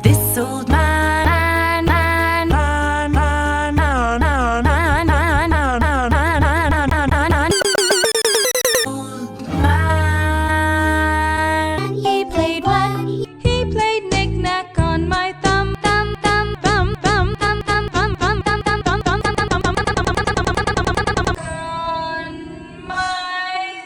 This old he played what? He played knick-knack on my thumb, thumb, thumb, thumb, thumb, thumb, thumb, thumb, thumb, thumb, thumb, thumb, thumb, thumb, thumb, thumb, on my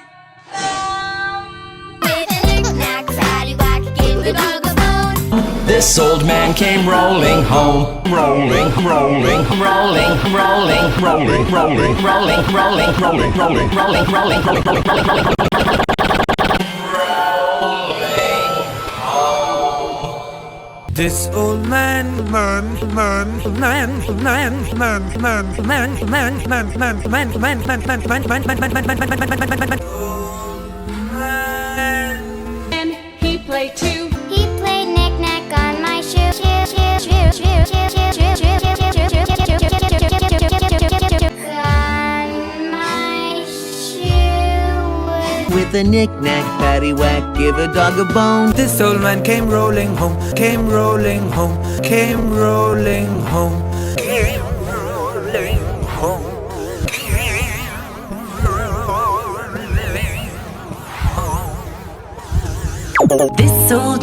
thumb. With a knick-knack, paddywhack, give the dog a bone. This old man came rolling home, rolling, rolling, rolling, rolling, rolling, rolling, rolling, rolling, rolling, rolling, rolling, rolling, rolling, rolling, rolling, rolling. This old man. And he played too. He played knick-knack on my shoe. On my shoe. With a knick-knack, paddywhack, give a dog a bone. This old man came rolling home, came rolling home, came rolling home, came rolling home, came rolling home. This old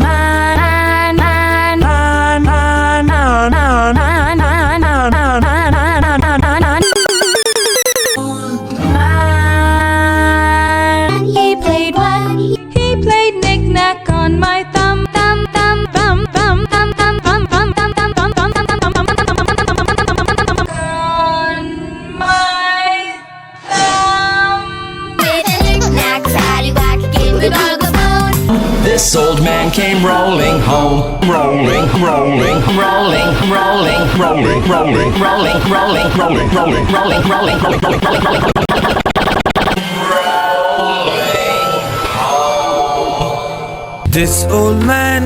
he played what? He played knick-knack on my thumb, thumb, thumb, thumb, thumb, thumb, thumb, thumb, thumb, thumb, thumb, thumb, thumb, thumb, thumb, on my thumb. With a knick-knack, paddywhack, give the dog a bone. This old man came rolling home, rolling, rolling, rolling, rolling, rolling, rolling, rolling, rolling, rolling, rolling, rolling, rolling, rolling, rolling, rolling, rolling. This old man.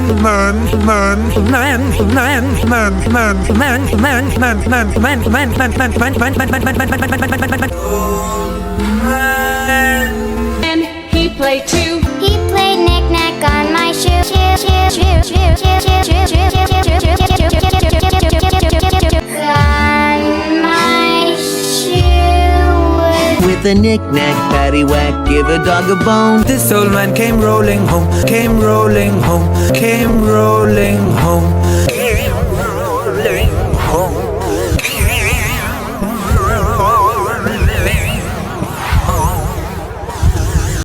And he played too. He played knick-knack on my shoe. On my shoe. With a knick-knack, paddywhack, give a dog a bone. This old man came rolling home, came rolling home, came rolling home,